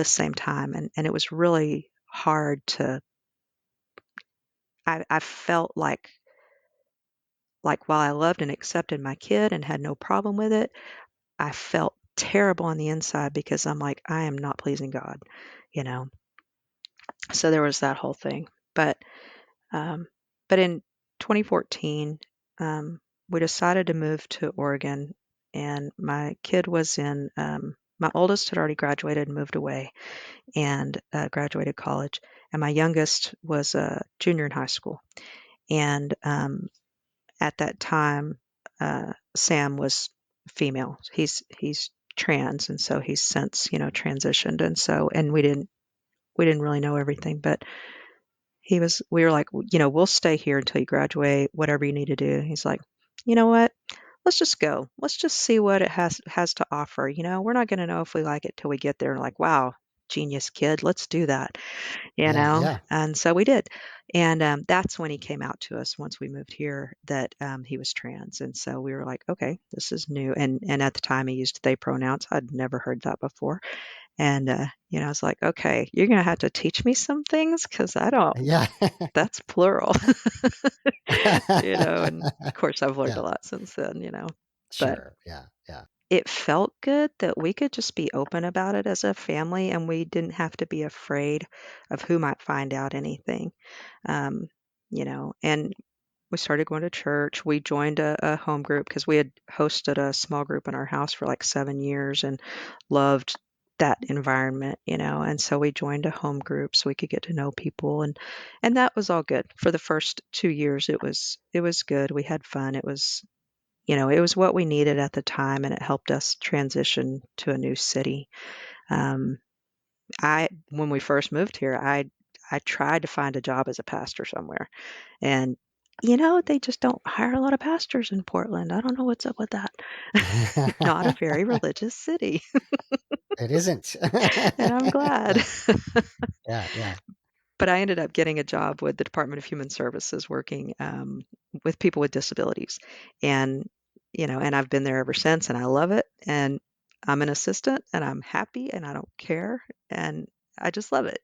same time. And it was really hard I felt like while I loved and accepted my kid and had no problem with it, I felt terrible on the inside because I'm like, I am not pleasing God, you know? So there was that whole thing. Um, but in 2014, we decided to move to Oregon, and my kid was my oldest had already graduated and moved away and graduated college, and my youngest was a junior in high school. And at that time, Sam was female. He's trans, and so he's since transitioned, and we didn't really know everything, but we were like, we'll stay here until you graduate, whatever you need to do. He's like, you know what? Let's just go. Let's just see what it has to offer. We're not going to know if we like it till we get there. And like, wow, genius kid, let's do that. Yeah. Yeah. And so we did. And that's when he came out to us once we moved here that he was trans. And so we were like, okay, this is new. And at the time he used they pronouns. I'd never heard that before. And I was like, okay, you're going to have to teach me some things because I don't. Yeah. That's plural. And of course I've learned a Yeah. lot since then, but Sure. Yeah. Yeah. it felt good that we could just be open about it as a family and we didn't have to be afraid of who might find out anything. Um, and we started going to church. We joined a home group because we had hosted a small group in our house for like 7 years and loved that environment, and so we joined a home group so we could get to know people and that was all good. For the first 2 years it was good. We had fun. It was what we needed at the time and it helped us transition to a new city. Um, when we first moved here, I tried to find a job as a pastor somewhere and, they just don't hire a lot of pastors in Portland. I don't know what's up with that. Not a very religious city, It isn't. and I'm glad. Yeah. Yeah. Yeah. But I ended up getting a job with the Department of Human Services working with people with disabilities. And, and I've been there ever since, and I love it. And I'm an assistant, and I'm happy, and I don't care. And I just love it.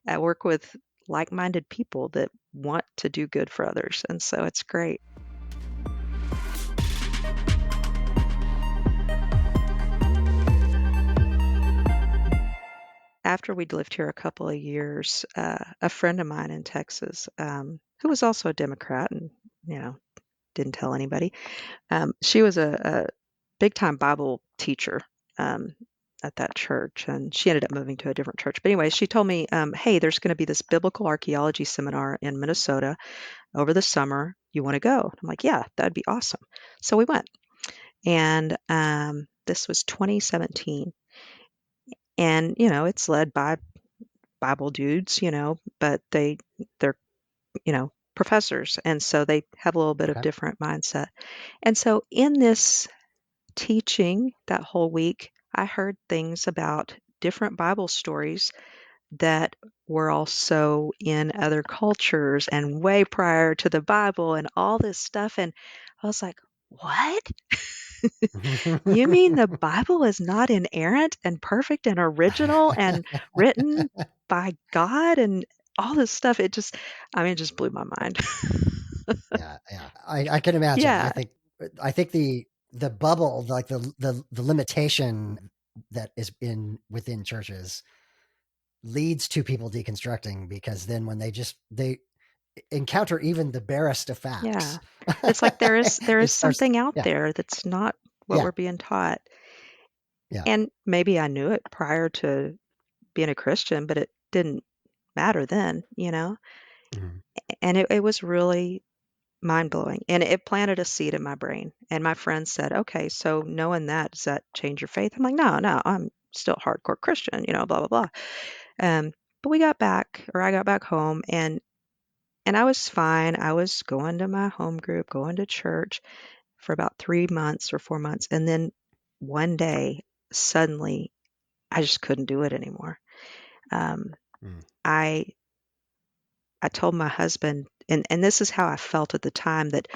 I work with like minded people that want to do good for others. And so it's great. After we'd lived here a couple of years, a friend of mine in Texas, who was also a Democrat and, you know, didn't tell anybody. She was a big time Bible teacher um, at that church, and she ended up moving to a different church. But anyway, she told me, "Hey, there's going to be this biblical archaeology seminar in Minnesota over the summer. You want to go?" I'm like, "Yeah, that'd be awesome." So we went, and this was 2017, and it's led by Bible dudes, but they're professors, and so they have a little bit of Okay. different mindset. And so in this teaching that whole week, I heard things about different Bible stories that were also in other cultures and way prior to the Bible and all this stuff. And I was like, what? You mean the Bible is not inerrant and perfect and original and written by God and all this stuff? It just blew my mind. Yeah, yeah. I can imagine. Yeah, I think the bubble, like the limitation that is in within churches leads to people deconstructing because then when they encounter even the barest of yeah. facts, It's like there is it starts. something out Yeah, there that's not what yeah, we're being taught. yeah. And maybe I knew it prior to being a Christian, but it didn't matter then. Mhm, And it was really mind blowing. And it planted a seed in my brain. And my friend said, "Okay, so knowing that, does that change your faith?" I'm like, "No, no, I'm still a hardcore Christian, blah, blah, blah." Um, but I got back home and I was fine. I was going to my home group, going to church for about 3 months or 4 months. And then one day, suddenly, I just couldn't do it anymore. Um, mm, I I told my husband, and this is how I felt at the time, that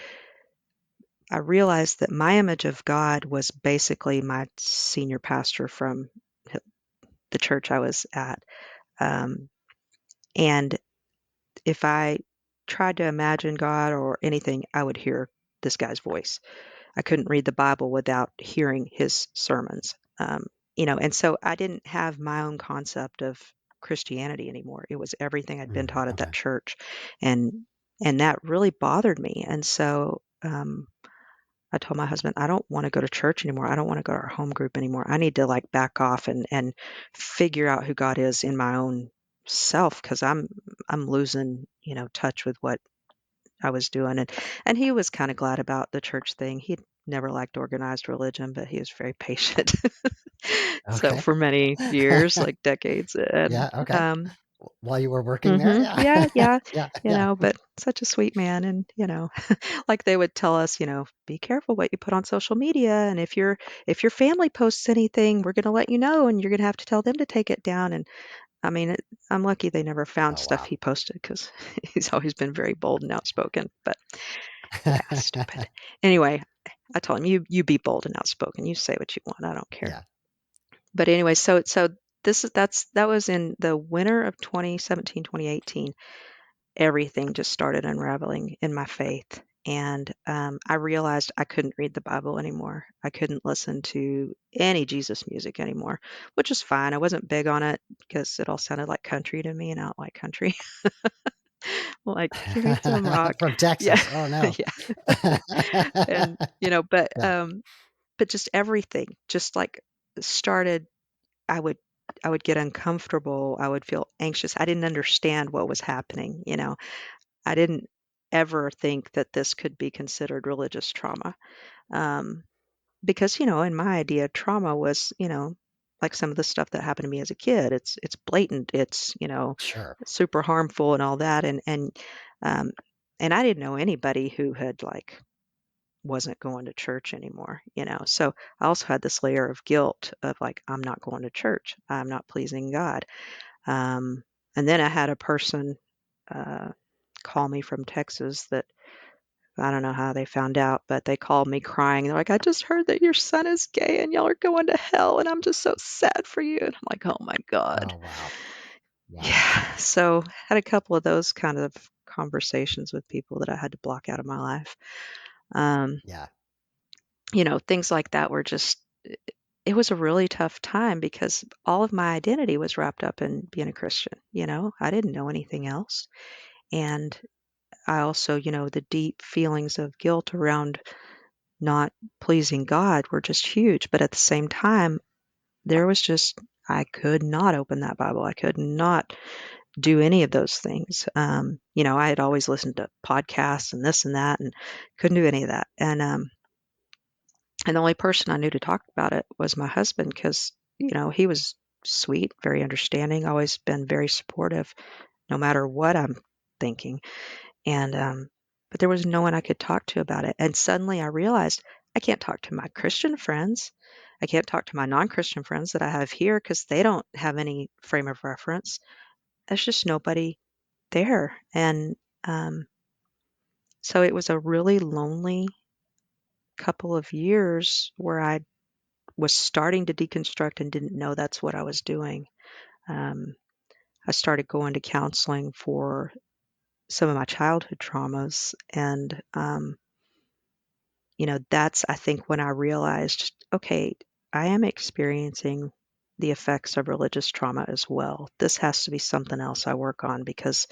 I realized that my image of God was basically my senior pastor from the church I was at. Um, and if I tried to imagine God or anything, I would hear this guy's voice. I couldn't read the Bible without hearing his sermons. And so I didn't have my own concept of Christianity anymore. It was everything I'd been taught at that okay. church, and and that really bothered me. And so I told my husband, I don't want to go to church anymore. I don't want to go to our home group anymore. I need to like back off and figure out who God is in my own self because I'm losing touch with what I was doing. And he was kind of glad about the church thing. He'd never liked organized religion, but he was very patient. So Okay. for many years, like decades, and Yeah. Okay. While you were working there, yeah, yeah, yeah, yeah, yeah. but such a sweet man, and like they would tell us, be careful what you put on social media, and if your family posts anything, we're going to let you know, and you're going to have to tell them to take it down. And I mean, I'm lucky they never found Oh stuff wow. he posted because he's always been very bold and outspoken. But yeah, stupid. Anyway, I told him, you be bold and outspoken. You say what you want. I don't care. Yeah. But anyway, so that was in the winter of 2017, 2018. Everything just started unraveling in my faith. And I realized I couldn't read the Bible anymore. I couldn't listen to any Jesus music anymore, which is fine. I wasn't big on it because it all sounded like country to me, and I don't like country. Like, give me some rock. From Yeah, Texas. Oh no. yeah. And Yeah. but just everything just like started. I would I would get uncomfortable. I would feel anxious. I didn't understand what was happening. I didn't ever think that this could be considered religious trauma. Um, because, in my idea, trauma was, like some of the stuff that happened to me as a kid. It's blatant. It's, Sure. super harmful and all that. Um, and I didn't know anybody who had like wasn't going to church anymore. So I also had this layer of guilt of like, I'm not going to church. I'm not pleasing God. Um, and then I had a person uh, call me from Texas that I don't know how they found out, but they called me crying. They're like, "I just heard that your son is gay and y'all are going to hell, and I'm just so sad for you." And I'm like, "Oh my God." Oh wow. Wow. Yeah. So had a couple of those kind of conversations with people that I had to block out of my life. Um, Yeah. things like that were just it was a really tough time because all of my identity was wrapped up in being a Christian. I didn't know anything else. And I also, the deep feelings of guilt around not pleasing God were just huge. But at the same time, there was just, I could not open that Bible. I could not do any of those things. I had always listened to podcasts and this and that and couldn't do any of that. And the only person I knew to talk about it was my husband because, he was sweet, very understanding, always been very supportive no matter what I'm thinking. And, but there was no one I could talk to about it. And suddenly I realized I can't talk to my Christian friends. I can't talk to my non-Christian friends that I have here because they don't have any frame of reference. There's just nobody there. And so it was a really lonely couple of years where I was starting to deconstruct and didn't know that's what I was doing. Um, I started going to counseling for some of my childhood traumas. And, that's, I think, when I realized, okay, I am experiencing the effects of religious trauma as well. This has to be something else I work on because,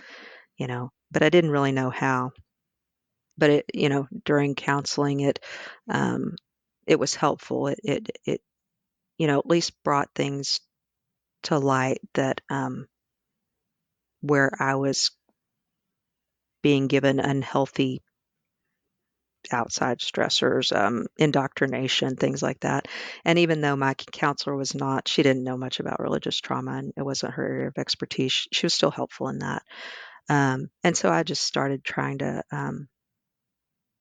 but I didn't really know how. But during counseling, um, it was helpful. It, at least brought things to light that, where I was being given unhealthy outside stressors, indoctrination, things like that. And even though my counselor was not, she didn't know much about religious trauma and it wasn't her area of expertise, she was still helpful in that. And so I just started trying to,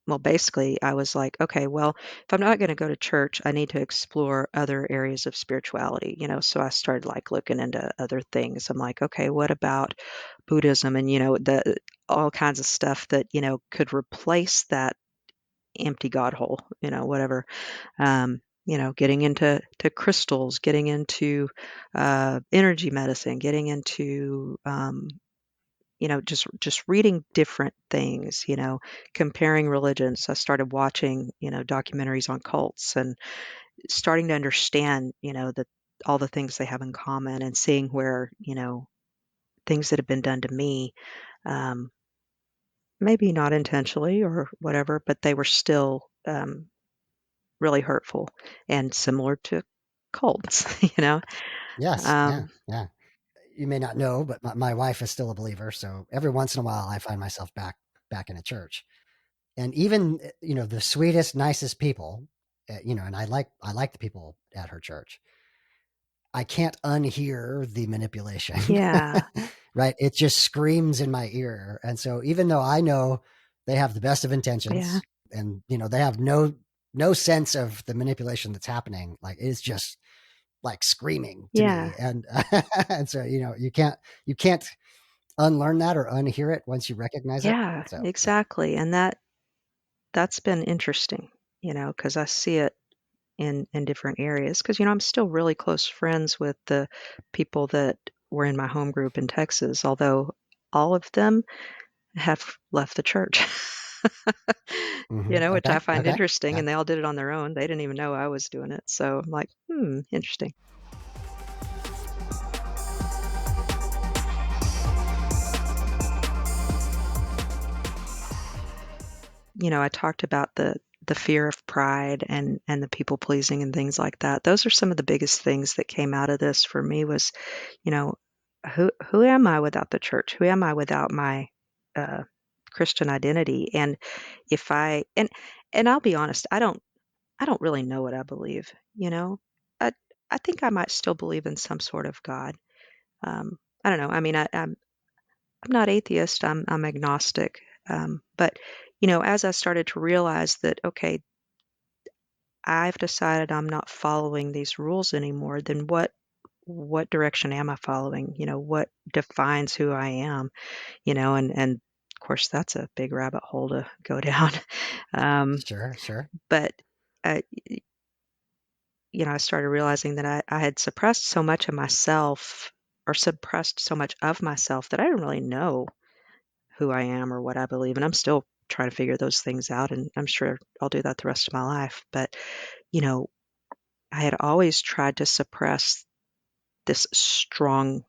well, basically, I was like, okay, well, if I'm not going to go to church, I need to explore other areas of spirituality, So I started like looking into other things. I'm like, okay, what about Buddhism and, the all kinds of stuff that, could replace that empty God hole, whatever. Getting into crystals, getting into energy medicine, getting into just reading different things, comparing religions. I started watching, documentaries on cults and starting to understand, that all the things they have in common and seeing where, things that have been done to me, um, maybe not intentionally or whatever, but they were still really hurtful and similar to cults, Yes. Yeah. Um, Yeah. You may not know, but my wife is still a believer. So every once in a while, I find myself back in a church, and even the sweetest, nicest people, and I like the people at her church. I can't unhear the manipulation, yeah, right? It just screams in my ear, and so even though I know they have the best of yeah, intentions, and they have no sense of the manipulation that's happening, like it's just like screaming to yeah, me, and and so you can't unlearn that or unhear it once you recognize it. yeah, So yeah. exactly. And that's been interesting, because I see it in different areas. Because I'm still really close friends with the people that were in my home group in Texas, although all of them have left the church. Which I Okay. find Okay. interesting, Yeah. and they all did it on their own. They didn't even know I was doing it. So I'm like, interesting. I talked about the fear of pride and the people pleasing and things like that. Those are some of the biggest things that came out of this for me was, you know, who am I without the church? Who am I without my uh, Christian identity? And if I and I'll be honest, I don't really know what I believe. I I think I might still believe in some sort of God. I don't know. I mean, I'm not atheist. I'm agnostic. But as I started to realize that, okay, I've decided I'm not following these rules anymore, then what direction am I following? What defines who I am? And of course that's a big rabbit hole to go down. Um, Sure. Sure. but uh, I started realizing that I had suppressed so much of myself or suppressed so much of myself that I didn't really know who I am or what I believe. And I'm still trying to figure those things out. And I'm sure I'll do that the rest of my life. But, you know, I had always tried to suppress this strong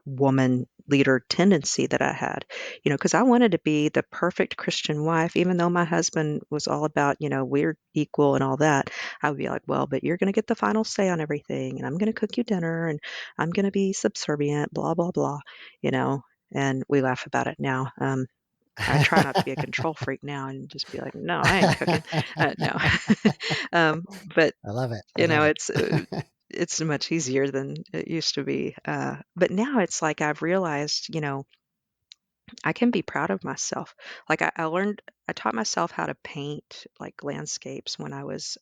woman leader tendency that I had, because I wanted to be the perfect Christian wife, even though my husband was all about, we're equal and all that. I would be like, well, but you're going to get the final say on everything, and I'm going to cook you dinner, and I'm going to be subservient, blah, blah, blah, you know, and we laugh about it now. I try not to be a control freak now and just be like, no, I ain't cooking. No. um, but I love it. I you know, love it. it's uh, it's much easier than it used to be. But now it's like I've realized, I can be proud of myself. Like I taught myself how to paint like landscapes when I was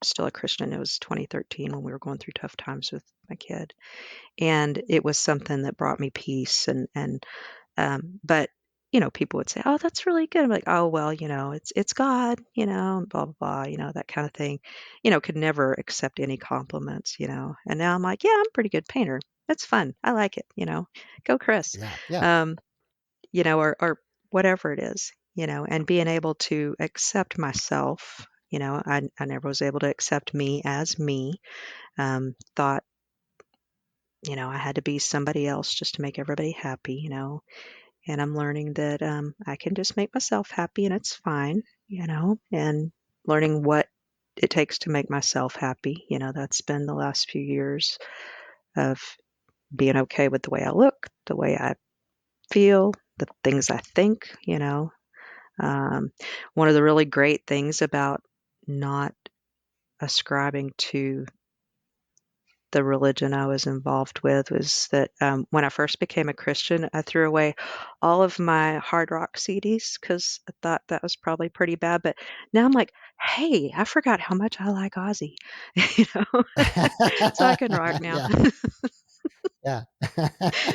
still a Christian. It was 2013 when we were going through tough times with my kid, and it was something that brought me peace. But people would say, "Oh, that's really good." I'm like, "Oh, well, it's God, and blah blah blah, that kind of thing." Could never accept any compliments, And now I'm like, "Yeah, I'm a pretty good painter. It's fun. I like it, Go Chris." Yeah. Yeah. Um, or whatever it is, and being able to accept myself. I never was able to accept me as me. Thought, I had to be somebody else just to make everybody happy, and I'm learning that I can just make myself happy and it's fine, and learning what it takes to make myself happy. That's been the last few years of being okay with the way I look, the way I feel, the things I think. Um, One of the really great things about not ascribing to the religion I was involved with was that when I first became a Christian, I threw away all of my hard rock CDs because I thought that was probably pretty bad. But now I'm like, hey, I forgot how much I like Ozzy, you know, so I can rock now. Yeah. Yeah.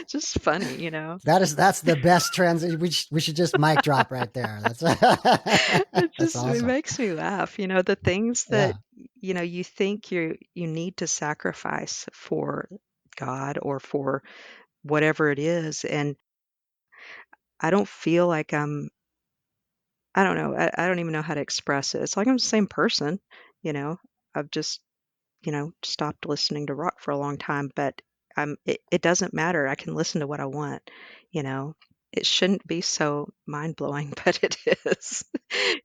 Just funny. That's the best transition. We should just mic drop right there. That's that's It awesome. makes me laugh. The things that Yeah. you think you need to sacrifice for God or for whatever it is, and I don't feel like I don't know, I don't even know how to express it. It's like I'm the same person, you know? I've just, stopped listening to rock for a long time, but it doesn't matter. I can listen to what I want, you know? It shouldn't be so mind-blowing, but it is.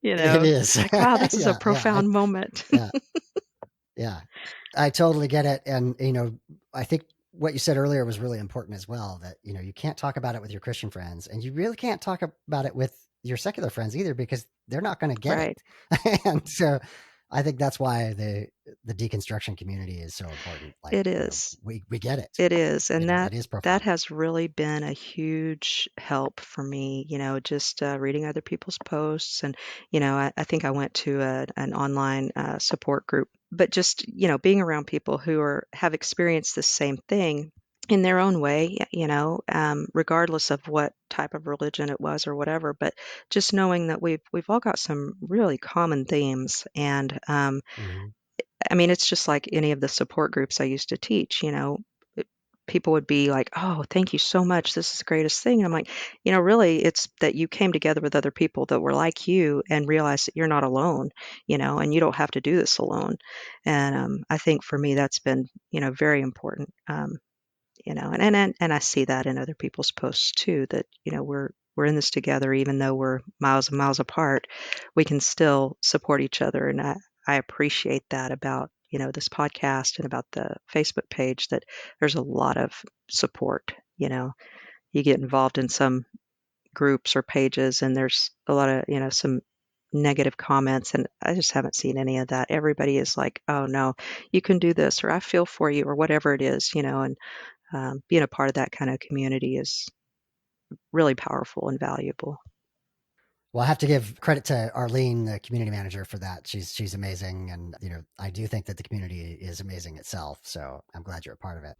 It It's is. like, wow, this is a Yeah. Yeah. profound moment. Yeah. Yeah. I totally get it. And, I think what you said earlier was really important as well, that, you can't talk about it with your Christian friends, and you really can't talk about it with your secular friends either, because they're not going to get Right. it. And so I think that's why the deconstruction community is so important. Like, It is. we get it. It is, and It is that profound. has really been a huge help for me, just reading other people's posts. And, I think I went to an online support group, but just, being around people who have experienced the same thing in their own way, regardless of what type of religion it was or whatever. But just knowing that we've all got some really common themes. And Mhm. I mean, it's just like any of the support groups I used to teach, it- people would be like, "Oh, thank you so much. This is the greatest thing." I'm like, really, it's that you came together with other people that were like you and realized that you're not alone, and you don't have to do this alone. And I think for me, that's been, very important. And I see that in other people's posts too, that, we're in this together, even though we're miles and miles apart, we can still support each other. And I appreciate that about, this podcast and about the Facebook page, that there's a lot of support. You get involved in some groups or pages and there's a lot of, some negative comments, and I just haven't seen any of that. Everybody is like, "Oh no, you can do this," or "I feel for you," or whatever it is, and being a part of that kind of community is really powerful and valuable. Well, I have to give credit to Arlene, the community manager, for that. She's amazing, and I do think that the community is amazing itself. So I'm glad you're a part of it.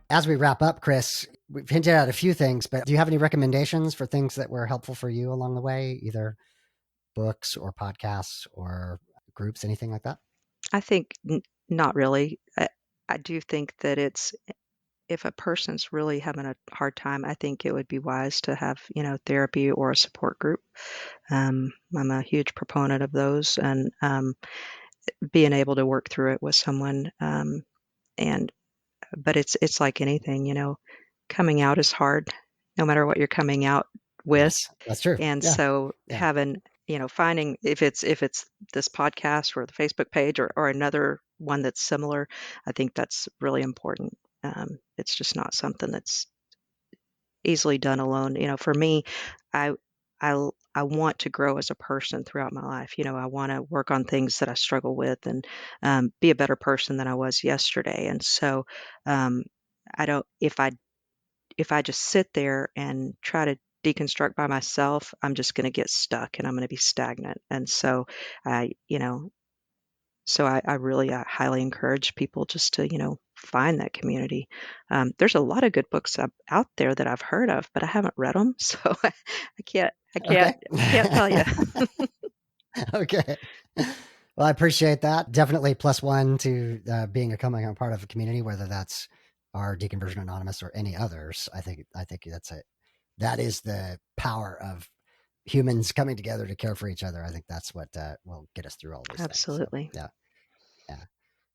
As we wrap up, Kris, we've hinted at a few things, but do you have any recommendations for things that were helpful for you along the way, either books or podcasts or groups, anything like that? I think not really. I do think that if a person's really having a hard time, I think it would be wise to have, therapy or a support group. I'm a huge proponent of those, and being able to work through it with someone. And but it's like anything, coming out is hard, no matter what you're coming out with. Yes, that's true. And Yeah. so Yeah. having, finding if it's this podcast or the Facebook page or another one that's similar, I think that's really important. It's just not something that's easily done alone. For me, I I want to grow as a person throughout my life. I want to work on things that I struggle with and be a better person than I was yesterday. And so um, I don't if I just sit there and try to deconstruct by myself, I'm just going to get stuck and I'm going to be stagnant. And so I, you know, I really highly encourage people just to, find that community. There's a lot of good books out there that I've heard of, but I haven't read them, so I can't, I can't, Okay. I can't tell you. Okay. Well, I appreciate that. Definitely plus one to being a coming out part of a community, whether that's our Deconversion Anonymous or any others. I think that's it. That is the power of humans coming together to care for each other. I think that's what will get us through all these things. So, Absolutely. yeah.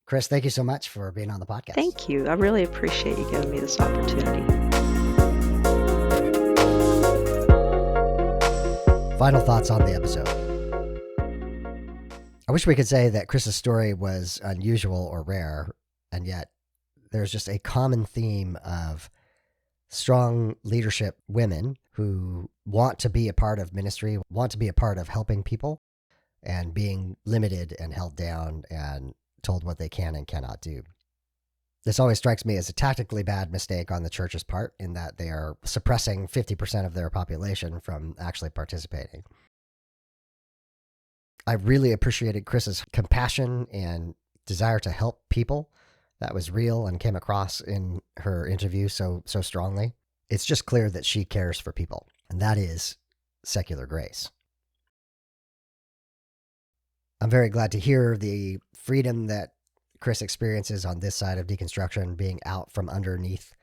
Kris, thank you so much for being on the podcast. Thank you. I really appreciate you giving me this opportunity. Final thoughts on the episode. I wish we could say that Kris's story was unusual or rare, and yet there's just a common theme of strong leadership women who want to be a part of ministry, want to be a part of helping people, and being limited and held down and told what they can and cannot do. This always strikes me as a tactically bad mistake on the church's part, in that they are suppressing 50% of their population from actually participating. I really appreciated Kris's compassion and desire to help people. That was real and came across in her interview so strongly. It's just clear that she cares for people, and that is secular grace. I'm very glad to hear the freedom that Kris experiences on this side of deconstruction, being out from underneath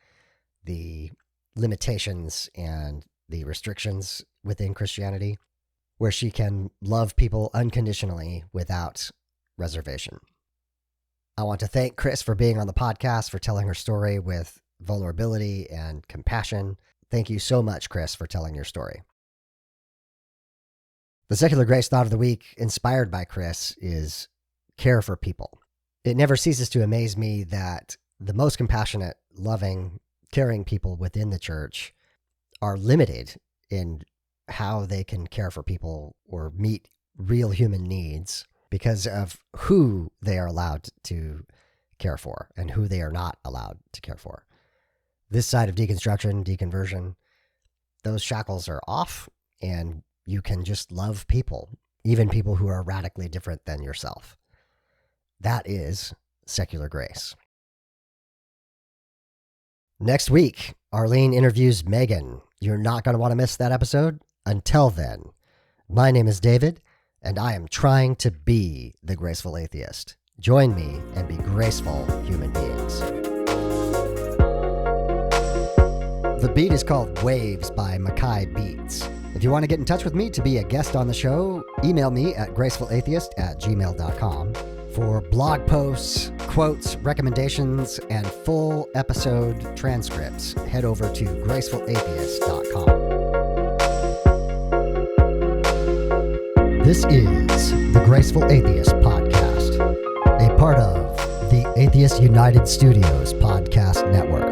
the limitations and the restrictions within Christianity, where she can love people unconditionally without reservation. I want to thank Kris for being on the podcast, for telling her story with vulnerability and compassion. Thank you so much, Kris, for telling your story. The secular grace thought of the week, inspired by Kris, is care for people. It never ceases to amaze me that the most compassionate, loving, caring people within the church are limited in how they can care for people or meet real human needs because of who they are allowed to care for and who they are not allowed to care for. This side of deconstruction, deconversion, those shackles are off, and you can just love people, even people who are radically different than yourself. That is secular grace. Next week, Arlene interviews Megan. You're not going to want to miss that episode. Until then, my name is David, and I am trying to be the graceful atheist. Join me and be graceful human beings. The beat is called Waves by Mackay Beats. If you want to get in touch with me to be a guest on the show, email me at gracefulatheist@gmail.com. For blog posts, quotes, recommendations, and full episode transcripts, head over to gracefulatheist.com. This is the Graceful Atheist Podcast, a part of the Atheist United Studios podcast network.